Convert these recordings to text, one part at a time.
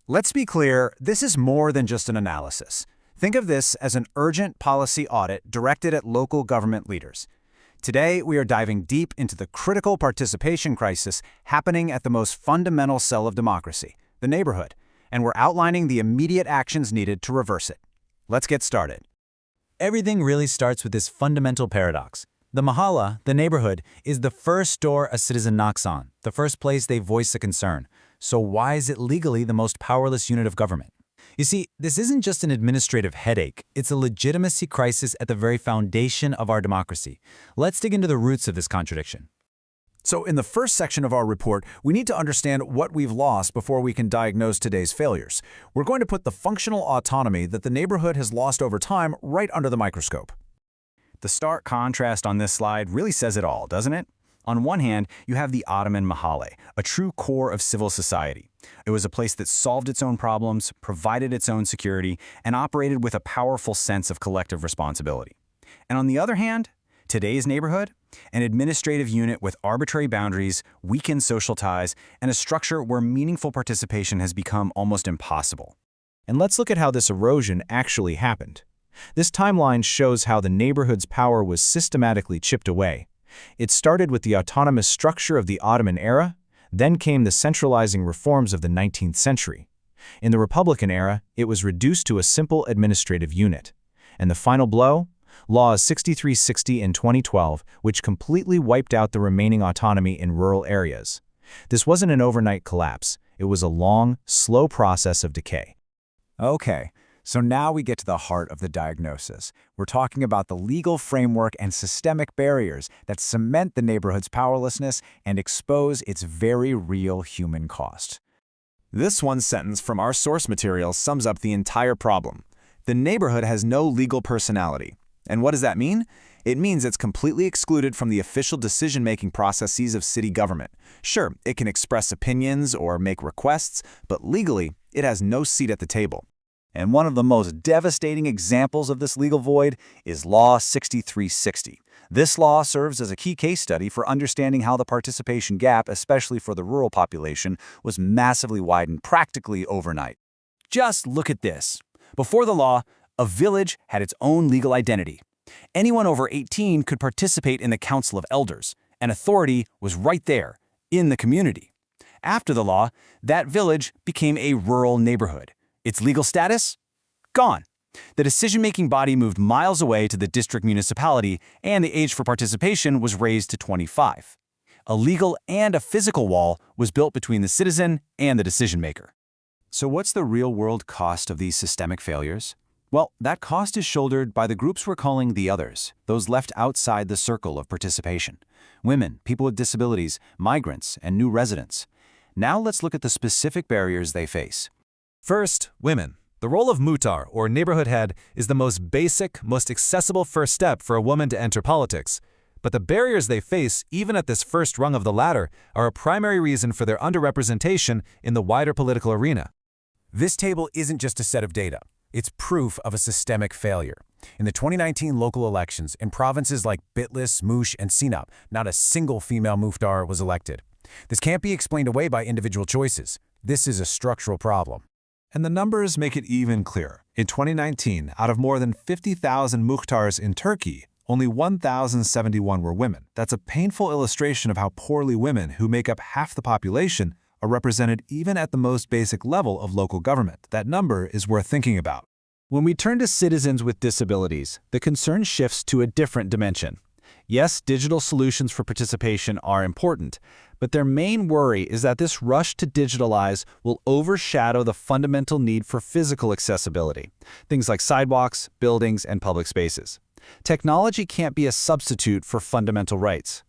Let's be clear, this is more than just an analysis. Think of this as an urgent policy audit directed at local government leaders. Today, we are diving deep into the critical participation crisis happening at the most fundamental cell of democracy, the neighborhood, and we're outlining the immediate actions needed to reverse it. Let's get started. Everything really starts with this fundamental paradox. The Mahalle, the neighborhood, is the first door a citizen knocks on, the first place they voice a concern. So why is it legally the most powerless unit of government? You see, this isn't just an administrative headache, it's a legitimacy crisis at the very foundation of our democracy. Let's dig into the roots of this contradiction. So in the first section of our report, we need to understand what we've lost before we can diagnose today's failures. We're going to put the functional autonomy that the neighborhood has lost over time right under the microscope. The stark contrast on this slide really says it all, doesn't it? On one hand, you have the Ottoman Mahalle, a true core of civil society. It was a place that solved its own problems, provided its own security, and operated with a powerful sense of collective responsibility. And on the other hand, today's neighborhood, an administrative unit with arbitrary boundaries, weakened social ties, and a structure where meaningful participation has become almost impossible. And let's look at how this erosion actually happened. This timeline shows how the neighborhood's power was systematically chipped away. It started with the autonomous structure of the Ottoman era, then came the centralizing reforms of the 19th century. In the Republican era, it was reduced to a simple administrative unit. And the final blow? Law 6360 in 2012, which completely wiped out the remaining autonomy in rural areas. This wasn't an overnight collapse. It was a long, slow process of decay. Okay, so now we get to the heart of the diagnosis. We're talking about the legal framework and systemic barriers that cement the neighborhood's powerlessness and expose its very real human cost. This one sentence from our source material sums up the entire problem. The neighborhood has no legal personality. And what does that mean? It means it's completely excluded from the official decision-making processes of city government. Sure, it can express opinions or make requests, but legally, it has no seat at the table. And one of the most devastating examples of this legal void is Law 6360. This law serves as a key case study for understanding how the participation gap, especially for the rural population, was massively widened practically overnight. Just look at this. Before the law, a village had its own legal identity. Anyone over 18 could participate in the Council of Elders, and authority was right there, in the community. After the law, that village became a rural neighborhood. Its legal status? Gone. The decision-making body moved miles away to the district municipality, and the age for participation was raised to 25. A legal and a physical wall was built between the citizen and the decision-maker. So what's the real-world cost of these systemic failures? Well, that cost is shouldered by the groups we're calling the others, those left outside the circle of participation. Women, people with disabilities, migrants, and new residents. Now let's look at the specific barriers they face. First, women. The role of muhtar, or neighborhood head, is the most basic, most accessible first step for a woman to enter politics. But the barriers they face, even at this first rung of the ladder, are a primary reason for their underrepresentation in the wider political arena. This table isn't just a set of data. It's proof of a systemic failure. In the 2019 local elections, in provinces like Bitlis, Mush, and Sinop, not a single female muhtar was elected. This can't be explained away by individual choices. This is a structural problem. And the numbers make it even clearer. In 2019, out of more than 50,000 muhtars in Turkey, only 1,071 were women. That's a painful illustration of how poorly women, who make up half the population, are represented even at the most basic level of local government. That number is worth thinking about. When we turn to citizens with disabilities, the concern shifts to a different dimension. Yes, digital solutions for participation are important, but their main worry is that this rush to digitalize will overshadow the fundamental need for physical accessibility, things like sidewalks, buildings, and public spaces. Technology can't be a substitute for fundamental rights.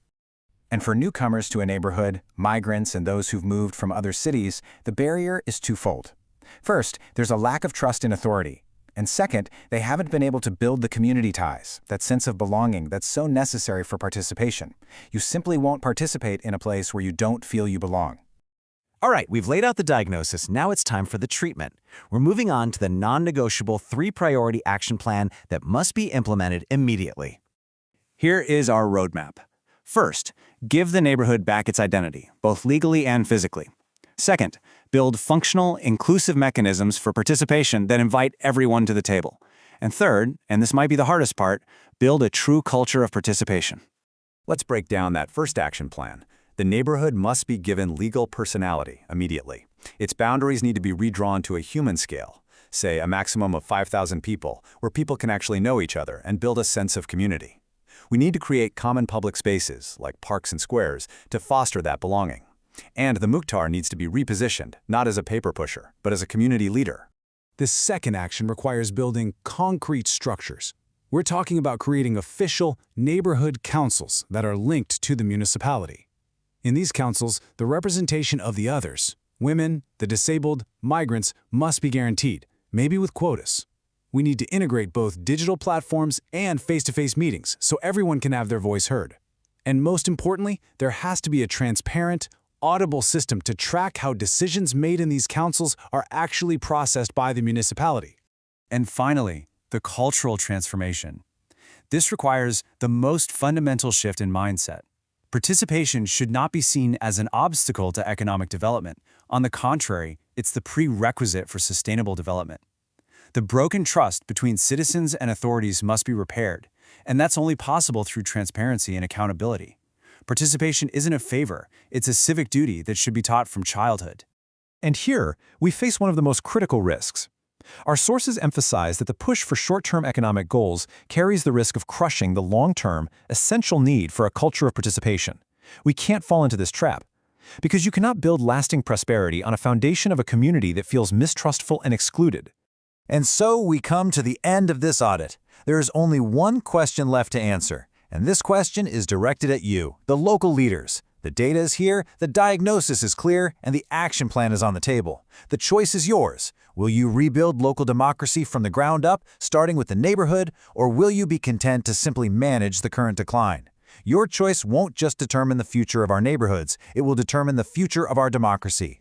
And for newcomers to a neighborhood, migrants, and those who've moved from other cities, the barrier is twofold. First, there's a lack of trust in authority. And second, they haven't been able to build the community ties, that sense of belonging that's so necessary for participation. You simply won't participate in a place where you don't feel you belong. All right, we've laid out the diagnosis. Now it's time for the treatment. We're moving on to the non-negotiable 3-priority action plan that must be implemented immediately. Here is our roadmap. First, give the neighborhood back its identity, both legally and physically. Second, Build functional, inclusive mechanisms for participation that invite everyone to the table. And third, and this might be the hardest part, build a true culture of participation. Let's break down that first action plan. The neighborhood must be given legal personality immediately. Its boundaries need to be redrawn to a human scale, say a maximum of 5,000 people, where people can actually know each other and build a sense of community. We need to create common public spaces, like parks and squares, to foster that belonging. And the Mukhtar needs to be repositioned, not as a paper pusher, but as a community leader. This second action requires building concrete structures. We're talking about creating official neighborhood councils that are linked to the municipality. In these councils, the representation of the others, women, the disabled, migrants, must be guaranteed, maybe with quotas. We need to integrate both digital platforms and face-to-face meetings so everyone can have their voice heard. And most importantly, there has to be a transparent, audible system to track how decisions made in these councils are actually processed by the municipality. And finally, the cultural transformation. This requires the most fundamental shift in mindset. Participation should not be seen as an obstacle to economic development. On the contrary, it's the prerequisite for sustainable development. The broken trust between citizens and authorities must be repaired, and that's only possible through transparency and accountability. Participation isn't a favor, it's a civic duty that should be taught from childhood. And here, we face one of the most critical risks. Our sources emphasize that the push for short-term economic goals carries the risk of crushing the long-term, essential need for a culture of participation. We can't fall into this trap, because you cannot build lasting prosperity on a foundation of a community that feels mistrustful and excluded. And so we come to the end of this audit. There is only one question left to answer, and this question is directed at you, the local leaders. The data is here, the diagnosis is clear, and the action plan is on the table. The choice is yours. Will you rebuild local democracy from the ground up, starting with the neighborhood, or will you be content to simply manage the current decline? Your choice won't just determine the future of our neighborhoods, it will determine the future of our democracy.